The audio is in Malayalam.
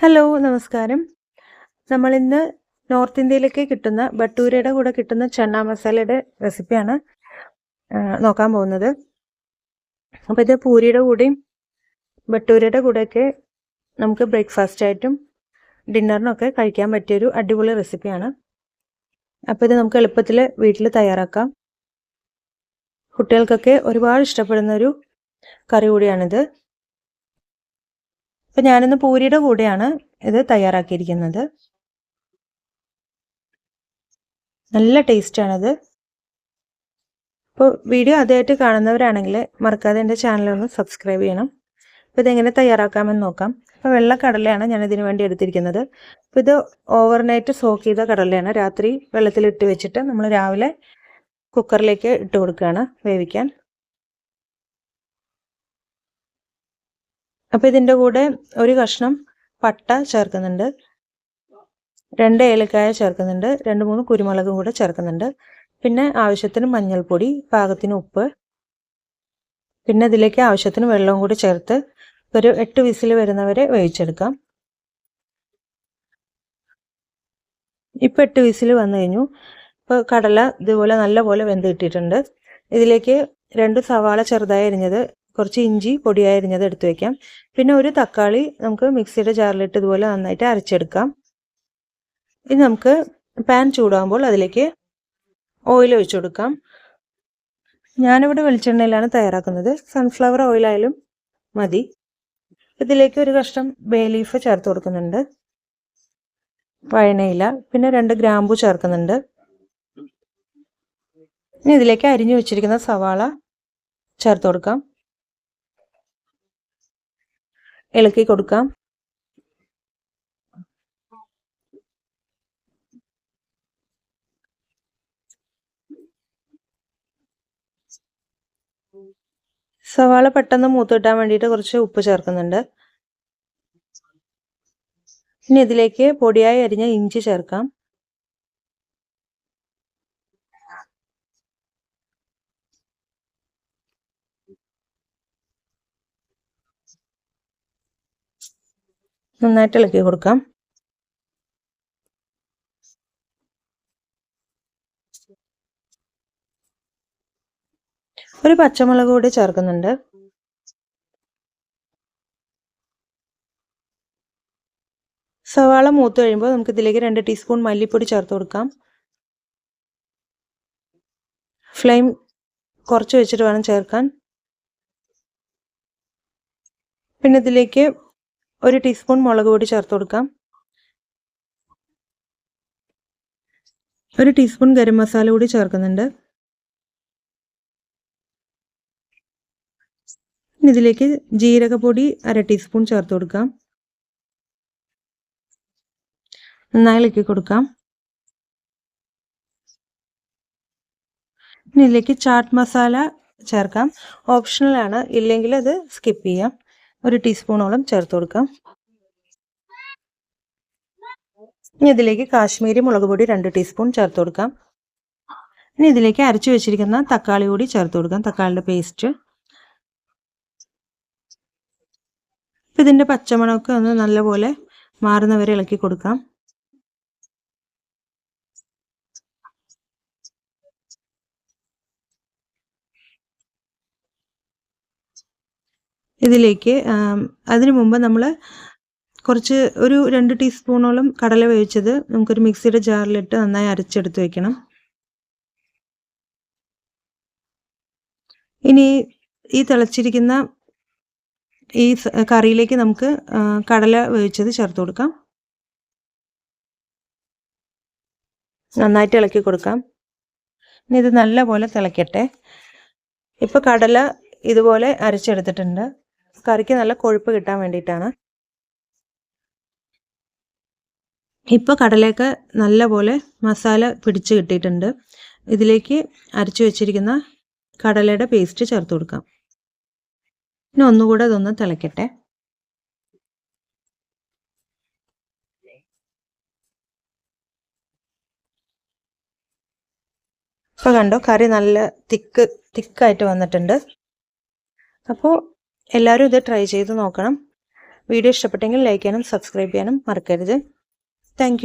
ഹലോ, നമസ്കാരം. നമ്മളിന്ന് നോർത്ത് ഇന്ത്യയിലൊക്കെ കിട്ടുന്ന ബട്ടൂരയുടെ കൂടെ കിട്ടുന്ന ചന്ന മസാലയുടെ റെസിപ്പിയാണ് നോക്കാൻ പോകുന്നത്. അപ്പോൾ ഇത് പൂരിയുടെ കൂടെയും ബട്ടൂരയുടെ കൂടെയൊക്കെ നമുക്ക് ബ്രേക്ക്ഫാസ്റ്റ് ആയിട്ടും ഡിന്നറിനൊക്കെ കഴിക്കാൻ പറ്റിയൊരു അടിപൊളി റെസിപ്പിയാണ്. അപ്പോൾ ഇത് നമുക്ക് എളുപ്പത്തിൽ വീട്ടിൽ തയ്യാറാക്കാം. കുട്ടികൾക്കൊക്കെ ഒരുപാട് ഇഷ്ടപ്പെടുന്ന ഒരു കറി കൂടിയാണിത്. അപ്പോൾ ഞാനിന്ന് പൂരിയുടെ കൂടെയാണ് ഇത് തയ്യാറാക്കിയിരിക്കുന്നത്. നല്ല ടേസ്റ്റാണത്. അപ്പോൾ വീഡിയോ ആദ്യമായിട്ട് കാണുന്നവരാണെങ്കിൽ മറക്കാതെ എൻ്റെ ചാനലൊന്ന് സബ്സ്ക്രൈബ് ചെയ്യണം. അപ്പോൾ ഇതെങ്ങനെ തയ്യാറാക്കാമെന്ന് നോക്കാം. അപ്പോൾ വെള്ളക്കടലയാണ് ഞാനിതിന് വേണ്ടി എടുത്തിരിക്കുന്നത്. അപ്പോൾ ഇത് ഓവർനൈറ്റ് സോക്ക് ചെയ്ത കടലയാണ്. രാത്രി വെള്ളത്തിലിട്ട് വെച്ചിട്ട് നമ്മൾ രാവിലെ കുക്കറിലേക്ക് ഇട്ട് കൊടുക്കുകയാണ് വേവിക്കാൻ. അപ്പോൾ ഇതിൻ്റെ കൂടെ ഒരു കഷ്ണം പട്ട ചേർക്കുന്നുണ്ട്, 2 ഏലക്കായ ചേർക്കുന്നുണ്ട്, 2-3 കുരുമുളകും കൂടെ ചേർക്കുന്നുണ്ട്. പിന്നെ ആവശ്യത്തിന് മഞ്ഞൾപ്പൊടി, പാകത്തിന് ഉപ്പ്, പിന്നെ ഇതിലേക്ക് ആവശ്യത്തിന് വെള്ളവും കൂടി ചേർത്ത് ഒരു 8 വിസിൽ വരുന്നവരെ വേവിച്ചെടുക്കാം. ഇപ്പോൾ 8 വിസിൽ വന്നു കഴിഞ്ഞു. ഇപ്പോൾ കടല ഇതുപോലെ നല്ലപോലെ വെന്ത് കിട്ടിയിട്ടുണ്ട്. ഇതിലേക്ക് 2 സവാള ചെറുതായി അരിഞ്ഞത്, കുറച്ച് ഇഞ്ചി പൊടിയായി അരിഞ്ഞത് എടുത്തു വയ്ക്കാം. പിന്നെ ഒരു തക്കാളി നമുക്ക് മിക്സിയുടെ ജാറിലിട്ട് ഇതുപോലെ നന്നായിട്ട് അരച്ചെടുക്കാം. ഇനി നമുക്ക് പാൻ ചൂടാകുമ്പോൾ അതിലേക്ക് ഓയിൽ ഒഴിച്ചു കൊടുക്കാം. ഞാനിവിടെ വെളിച്ചെണ്ണയിലാണ് തയ്യാറാക്കുന്നത്. സൺഫ്ലവർ ഓയിലായാലും മതി. ഇതിലേക്ക് ഒരു കഷ്ണം ബേ ലീഫ് ചേർത്ത് കൊടുക്കുന്നുണ്ട്, വഴനയില, പിന്നെ 2 ഗ്രാമ്പു ചേർക്കുന്നുണ്ട്. ഇനി ഇതിലേക്ക് അരിഞ്ഞു വെച്ചിരിക്കുന്ന സവാള ചേർത്ത് കൊടുക്കാം, ഇളക്കി കൊടുക്കാം. സവാള പെട്ടെന്ന് മൂത്ത് കിട്ടാൻ വേണ്ടിയിട്ട് കുറച്ച് ഉപ്പ് ചേർക്കുന്നുണ്ട്. ഇനി ഇതിലേക്ക് പൊടിയായി അരിഞ്ഞ ഇഞ്ചി ചേർക്കാം. നന്നായിട്ട് ഇളക്കി കൊടുക്കാം. ഒരു പച്ചമുളക് കൂടി ചേർക്കുന്നുണ്ട്. സവാള മൂത്ത് കഴിയുമ്പോൾ നമുക്ക് ഇതിലേക്ക് 2 ടീസ്പൂൺ മല്ലിപ്പൊടി ചേർത്ത് കൊടുക്കാം. ഫ്ലെയിം കുറച്ച് വെച്ചിട്ട് വേണം ചേർക്കാൻ. പിന്നെ ഇതിലേക്ക് 1 ടീസ്പൂൺ മുളക് പൊടി ചേർത്ത് കൊടുക്കാം. 1 ടീസ്പൂൺ ഗരം മസാല കൂടി ചേർക്കുന്നുണ്ട്. ഇതിലേക്ക് ജീരകപ്പൊടി 1/2 ടീസ്പൂൺ ചേർത്ത് കൊടുക്കാം. നന്നായി ഇളക്കി കൊടുക്കാം. ഇനി ഇതിലേക്ക് ചാട്ട് മസാല ചേർക്കാം. ഓപ്ഷണലാണ്, ഇല്ലെങ്കിൽ അത് സ്കിപ്പ് ചെയ്യാം. 1 ടീസ്പൂണോളം ചേർത്ത് കൊടുക്കാം. ഇനി ഇതിലേക്ക് കാശ്മീരി മുളക് പൊടി 2 ടീസ്പൂൺ ചേർത്ത് കൊടുക്കാം. ഇനി ഇതിലേക്ക് അരച്ചു വെച്ചിരിക്കുന്ന തക്കാളി കൂടി ചേർത്ത് കൊടുക്കാം, തക്കാളിയുടെ പേസ്റ്റ്. ഇതിൻ്റെ പച്ചമണമൊക്കെ ഒന്ന് നല്ലപോലെ മാറുന്നവരെ ഇളക്കി കൊടുക്കാം. ഇതിലേക്ക് അതിനു മുമ്പ് നമ്മൾ കുറച്ച് ഒരു 2 ടീസ്പൂണോളം കടല വേവിച്ചത് നമുക്കൊരു മിക്സിയുടെ ജാറിലിട്ട് നന്നായി അരച്ചെടുത്ത് വെക്കണം. ഇനി ഈ തിളച്ചിരിക്കുന്ന ഈ കറിയിലേക്ക് നമുക്ക് കടല വേവിച്ചത് ചേർത്ത് കൊടുക്കാം. നന്നായിട്ട് ഇളക്കി കൊടുക്കാം. ഇനി ഇത് നല്ലപോലെ തിളയ്ക്കട്ടെ. ഇപ്പോൾ കടല ഇതുപോലെ അരച്ചെടുത്തിട്ടുണ്ട്. കറിക്ക് നല്ല കൊഴുപ്പ് കിട്ടാൻ വേണ്ടിയിട്ടാണ്. ഇപ്പോൾ കടലയൊക്കെ നല്ലപോലെ മസാല പിടിച്ച് കിട്ടിയിട്ടുണ്ട്. ഇതിലേക്ക് അരച്ചു വെച്ചിരിക്കുന്ന കടലയുടെ പേസ്റ്റ് ചേർത്ത് കൊടുക്കാം. ഇനി ഒന്നുകൂടെ ഇതൊന്ന് തിളയ്ക്കട്ടെ. ഇപ്പോൾ കണ്ടോ, കറി നല്ല തിക്കായിട്ട് വന്നിട്ടുണ്ട്. അപ്പോൾ എല്ലാവരും ഇത് ട്രൈ ചെയ്ത് നോക്കണം. വീഡിയോ ഇഷ്ടപ്പെട്ടെങ്കിൽ ലൈക്ക് ചെയ്യാനും സബ്സ്ക്രൈബ് ചെയ്യാനും മറക്കരുത്. താങ്ക്